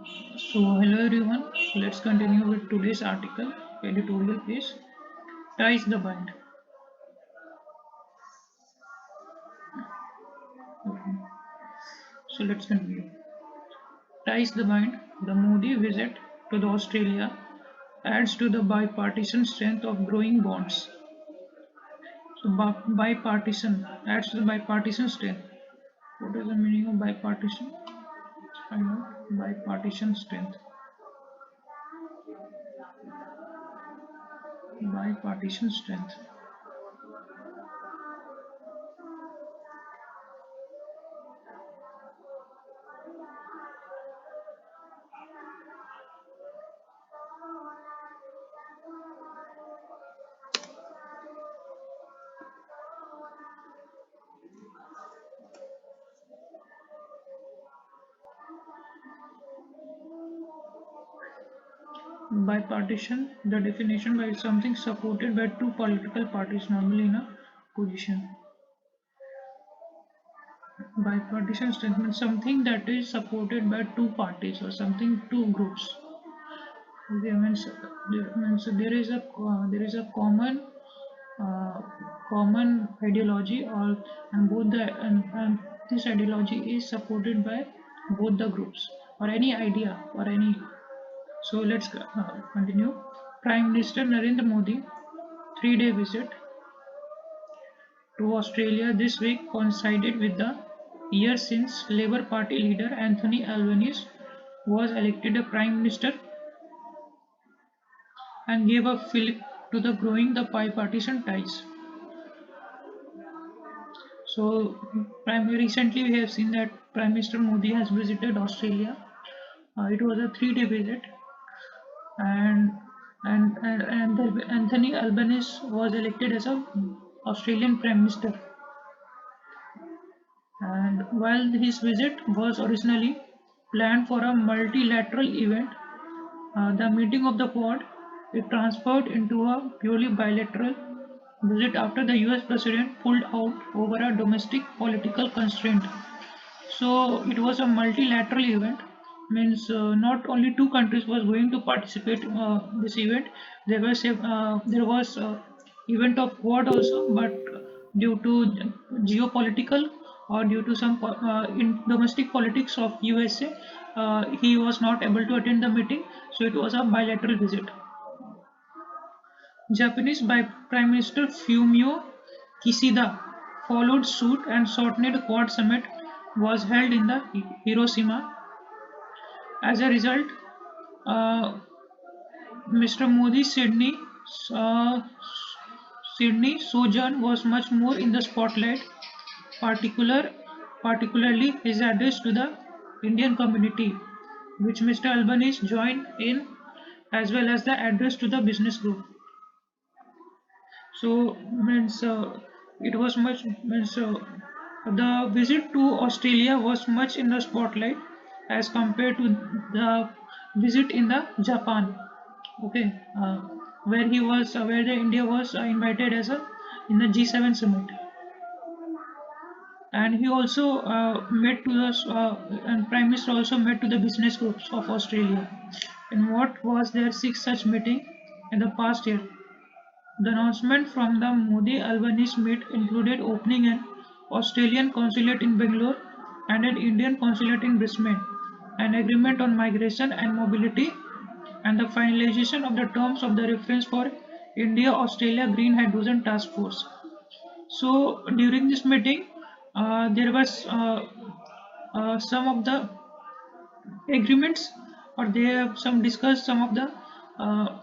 So, hello everyone, let's continue with today's article, editorial piece, Ties the Bind. Okay. So, let's continue. Ties the Bind, the Modi visit to the Australia adds to the bipartisan strength of growing bonds. So, bipartisan adds to the bipartisan strength. What is the meaning of bipartisan? Let's find out. Bipartisan strength. Bipartisan strength. Bipartisan, the definition by something supported by two political parties, normally in a position. Bipartisan statement, something that is supported by two parties or something two groups. Okay, means there is a uh, common ideology, or and both the and this ideology is supported by both the groups or any idea or any. So let's continue. Prime Minister Narendra Modi 3-day visit to Australia this week coincided with the year since Labour Party leader Anthony Albanese was elected a Prime Minister and gave a fillip to the growing the bipartisan ties. So, recently we have seen that Prime Minister Modi has visited Australia. It was a 3-day visit, and Anthony Albanese was elected as a Australian Prime Minister. And while his visit was originally planned for a multilateral event, the meeting of the Quad, it transferred into a purely bilateral visit after the US President pulled out over a domestic political constraint. So it was a multilateral event, means not only two countries was going to participate this event. There was event of Quad also, but due to geopolitical or due to some in domestic politics of USA, he was not able to attend the meeting. So it was a bilateral visit. Japanese by Prime Minister Fumio Kishida followed suit, and shortened Quad summit was held in the Hiroshima. As a result, uh, Mr. Modi's uh, Sydney sojourn was much more in the spotlight, particular, particularly his address to the Indian community, which Mr. Albanese joined in, as well as the address to the business group. So means it was much means the visit to Australia was much in the spotlight as compared to the visit in the Japan. Okay, where he was where the India was invited as a in the G7 summit, and he also met to the and Prime Minister also met to the business groups of Australia. And what was their sixth such meeting in the past year? The announcement from the Modi-Albanese meet included opening an Australian consulate in Bangalore and an Indian consulate in Brisbane, an agreement on migration and mobility, and the finalization of the terms of the reference for India-Australia Green Hydrogen Task Force. So during this meeting, there was some of the agreements, or they have some discussed some of the uh,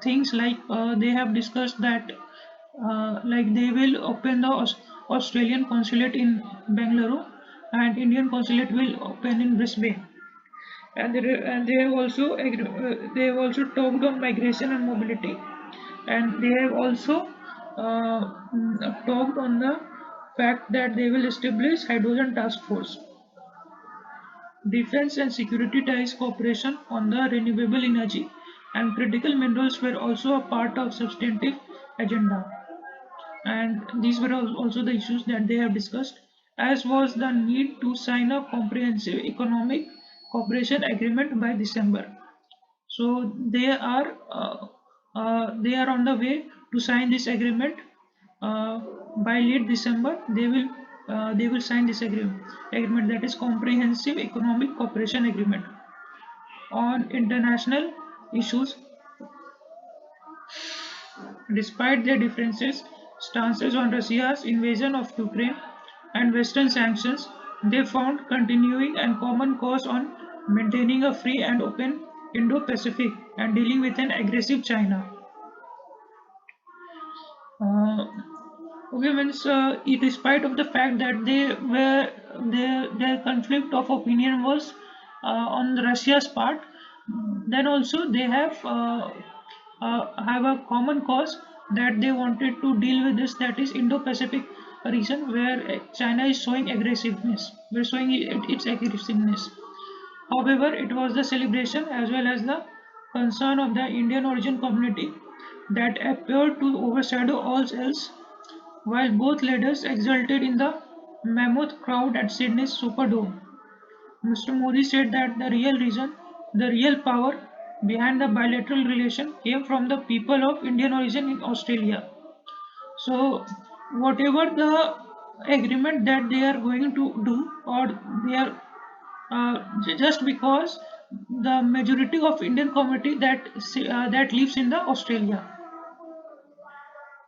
things, like they have discussed that like they will open the Australian consulate in Bangalore, and Indian consulate will open in Brisbane. And they have also they have also talked on migration and mobility, and they have also talked on the fact that they will establish hydrogen task force. Defense and security ties cooperation on the renewable energy and critical minerals were also a part of substantive agenda, and these were also the issues that they have discussed, as was the need to sign a comprehensive economic cooperation agreement by December. So they are on the way to sign this agreement. By late December, they will sign this agreement, that is comprehensive economic cooperation agreement on international issues. Despite their differences, stances on Russia's invasion of Ukraine and Western sanctions, they found continuing and common cause on maintaining a free and open Indo-Pacific and dealing with an aggressive China. Uh, okay, means despite of the fact that their conflict of opinion was on Russia's part, then also they have a common cause that they wanted to deal with this, that is Indo-Pacific region where China is showing aggressiveness, we're showing its aggressiveness. However, it was the celebration as well as the concern of the Indian origin community that appeared to overshadow all else, while both leaders exulted in the mammoth crowd at Sydney's Superdome. Mr. Modi said that the real power behind the bilateral relation came from the people of Indian origin in Australia. So, whatever the agreement that they are going to do, or they are just because the majority of Indian community that lives in the Australia.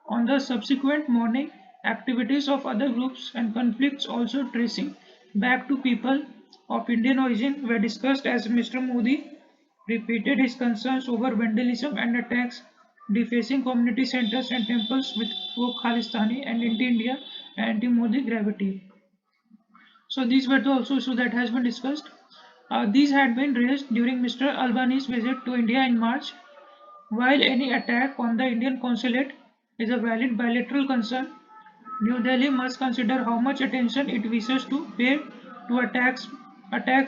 On the subsequent morning, activities of other groups and conflicts also tracing back to people of Indian origin were discussed as Mr. Modi repeated his concerns over vandalism and attacks defacing community centers and temples with pro-Khalistani and anti-India and anti-Modi gravity. So these were the also issues that has been discussed. These had been raised during Mr. Albani's visit to India in March. While any attack on the Indian consulate is a valid bilateral concern, New Delhi must consider how much attention it wishes to pay to attacks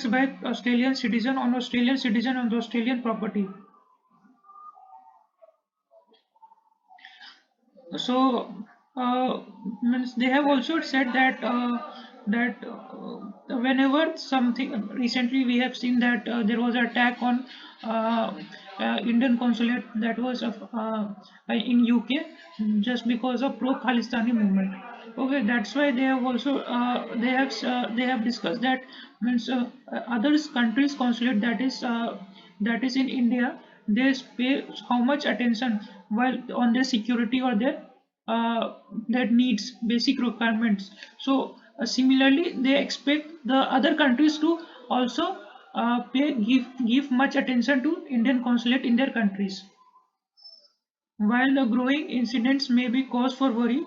by Australian citizen on the Australian property. So means they have also said that whenever something, recently we have seen that there was an attack on Indian consulate that was in UK just because of pro Khalistani movement. Okay, that's why they have also they have discussed that, means other countries consulate that is in India, they pay how much attention while on their security or their needs, basic requirements. So similarly, they expect the other countries to also give much attention to Indian consulate in their countries. While the growing incidents may be cause for worry,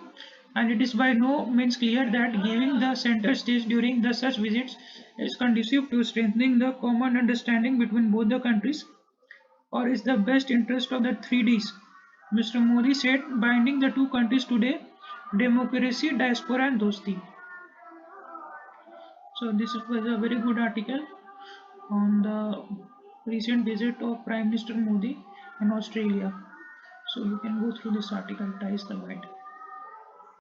and it is by no means clear that giving the center stage during the such visits is conducive to strengthening the common understanding between both the countries, or is the best interest of the three Ds. Mr. Modi said, binding the two countries today, democracy, diaspora, and dosti. So this was a very good article on the recent visit of Prime Minister Modi in Australia. So you can go through this article, ties the light.